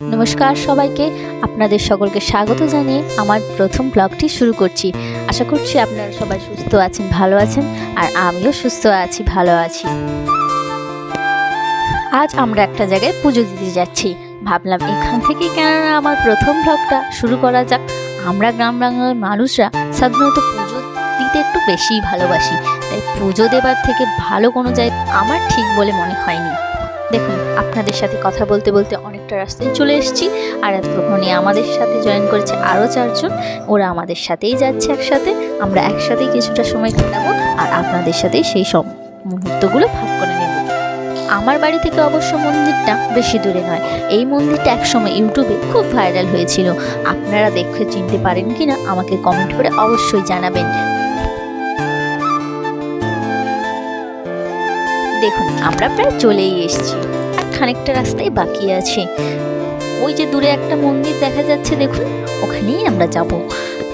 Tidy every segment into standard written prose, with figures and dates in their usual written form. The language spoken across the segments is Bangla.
নমস্কার সবাইকে, আপনাদের সকলকে স্বাগত জানিয়ে আমার প্রথম ব্লগটি শুরু করছি। আশা করছি আপনারা সবাই সুস্থ আছেন, ভালো আছেন, আর আমিও সুস্থ আছি, ভালো আছি। আজ আমরা একটা জায়গায় পুজো দিতে যাচ্ছি। ভাবলাম এখান থেকেই কেননা আমার প্রথম ব্লগটা শুরু করা যাক। আমরা গ্রাম বাংলার মানুষরা সাধারণত পুজো দিতে একটু বেশিই ভালোবাসি, তাই পুজো দেবার থেকে ভালো কোনো জায়গা আমার ঠিক বলে মনে হয়নি। দেখুন, আপনাদের সাথে কথা বলতে বলতে অনেকটা রাস্তায় চলে এসেছি, আর এতক্ষণে আমাদের সাথে জয়েন করেছে আরও 4 জন। ওরা আমাদের সাথেই যাচ্ছে একসাথে, আমরা একসাথেই কিছুটা সময় কাটাবো আর আপনাদের সাথেই সেই সব মুহূর্তগুলো ভাগ করে নেব। আমার বাড়ি থেকে অবশ্য মন্দিরটা বেশি দূরে নয়। এই মন্দিরটা একসময় ইউটিউবে খুব ভাইরাল হয়েছিল। আপনারা দেখে চিনতে পারেন কিনা আমাকে কমেন্ট করে অবশ্যই জানাবেন। দেখুন, আমরা প্রায় চলেই এসেছি, আর খানিকটা রাস্তায় বাকি আছে। ওই যে দূরে একটা মন্দির দেখা যাচ্ছে, দেখুন, ওখানেই আমরা যাব।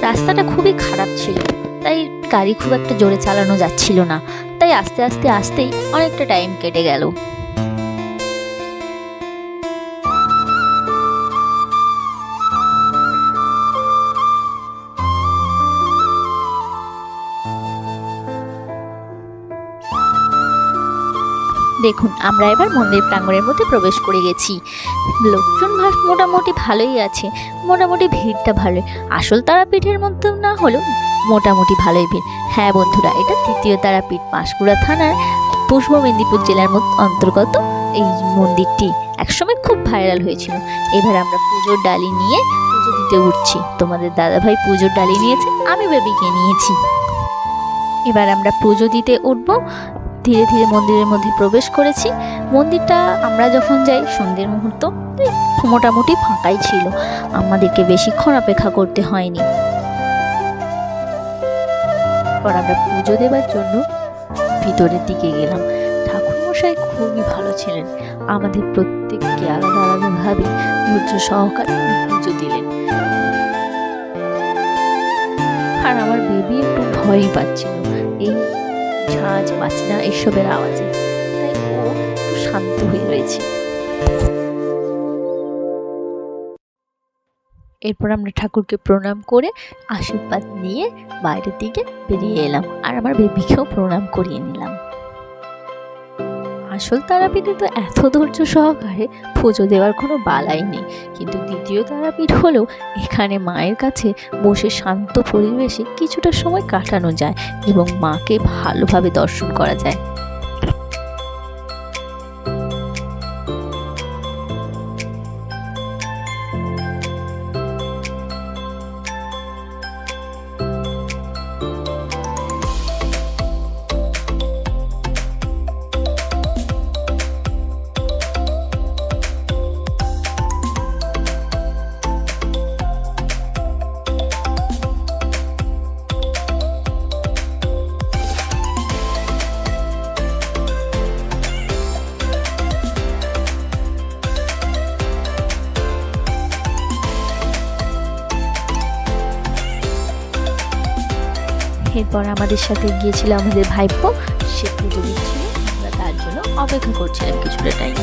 রাস্তাটা খুবই খারাপ ছিল, তাই গাড়ি খুব একটা জোরে চালানো যাচ্ছিল না, তাই আস্তে আস্তে আসতেই অনেকটা টাইম কেটে গেল। দেখুন, আমরা এবার মন্দির প্রাঙ্গণের মধ্যে প্রবেশ করে গেছি। লোকজন মোটামুটি ভালোই আছে, মোটামুটি ভিড়টা ভালোই। আসল তারাপীঠের মধ্যে না হলেও মোটামুটি ভালোই ভিড়। হ্যাঁ বন্ধুরা, এটা তৃতীয় তারাপীঠ, পাঁশকুড়া থানার পূর্ব মেদিনীপুর জেলার অন্তর্গত এই মন্দিরটি একসময় খুব ভাইরাল হয়েছিল। এবার আমরা পুজোর ডালি নিয়ে পুজো দিতে উঠছি। তোমাদের দাদাভাই পুজোর ডালি নিয়েছে, আমি বেবিকে নিয়েছি। এবার আমরা পুজো দিতে উঠবো। ধীরে ধীরে মন্দিরের মধ্যে প্রবেশ করেছি। মন্দিরটা আমরা যখন যাই সন্ধ্যের মুহূর্ত, মোটামুটি ফাঁকাই ছিল, আমাদেরকে বেশিক্ষণ অপেক্ষা করতে হয়নি। পর আমরা পুজো দেবার জন্য ভিতরের দিকে গেলাম। ঠাকুরমশাই খুবই ভালো ছিলেন, আমাদের প্রত্যেককে আলাদা আলাদাভাবে ধৈর্য সহকারে পুজো দিলেন। আর আমার বেবি একটু ভয়ই পাচ্ছিল এই ঝাঁঝ বাজনা এসবের আওয়াজে, তাই ও একটু শান্ত হয়ে রয়েছে। এরপর আমরা ঠাকুরকে প্রণাম করে আশীর্বাদ নিয়ে বাইরের দিকে বেরিয়ে এলাম, আর আমার বেবিকেও প্রণাম করিয়ে নিলাম। আসল তারাপীঠে তো এত ধৈর্য সহকারে পুজো দেওয়ার কোনো বালাই নেই, কিন্তু দ্বিতীয় তারাপীঠ হলেও এখানে মায়ের কাছে বসে শান্ত পরিবেশে কিছুটা সময় কাটানো যায় এবং মাকে ভালোভাবে দর্শন করা যায়। এরপর আমাদের সাথে গিয়েছিল আমাদের ভাইপো, সে পুজো দিচ্ছিল, আমরা তার জন্য অপেক্ষা করছিলাম কিছুটা টাইম।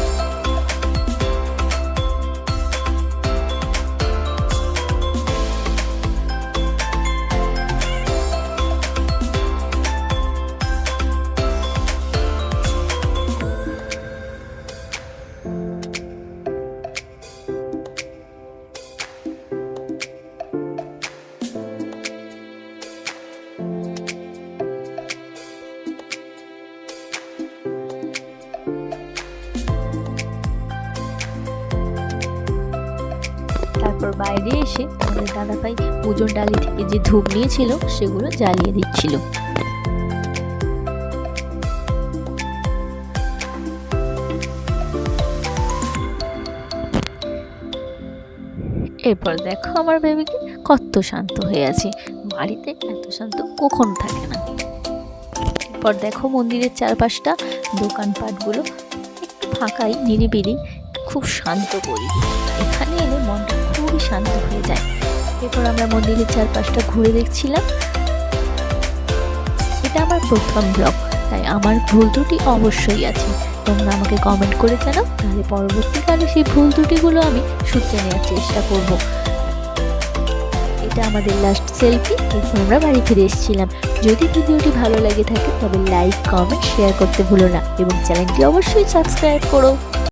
তারপর বাইরে এসে আমাদের দাদাভাই পুজোর ডালি থেকে যে ধূপ নিয়েছিল সেগুলো জ্বালিয়ে দিচ্ছিল। এরপর দেখো আমার বেবিকে কত শান্ত হয়ে আছে, বাড়িতে এত শান্ত কখনো থাকে না। এরপর দেখো মন্দিরের চারপাশটা, দোকানপাটগুলো একটু ফাঁকাই, নিরিবিলি, খুব শান্ত পরিবেশ। এখানে এলে মনটা খুবই শান্ত হয়ে যায়। এরপর আমরা মন্দিরের চারপাশটা ঘুরে দেখছিলাম। এটা আমার প্রথম ব্লগ, তাই আমার ভুল ত্রুটি অবশ্যই আছে। তোমরা আমাকে কমেন্ট করে জানাও, তাহলে পরবর্তীকালে সেই ভুল ত্রুটিগুলো আমি শুধরে নেওয়ার চেষ্টা করব। এটা আমাদের লাস্ট সেলফি, এরপর আমরা বাড়ি ফিরে এসেছিলাম। যদি ভিডিওটি ভালো লাগে থাকে তবে লাইক, কমেন্ট, শেয়ার করতে ভুলো না এবং চ্যানেলটি অবশ্যই সাবস্ক্রাইব করো।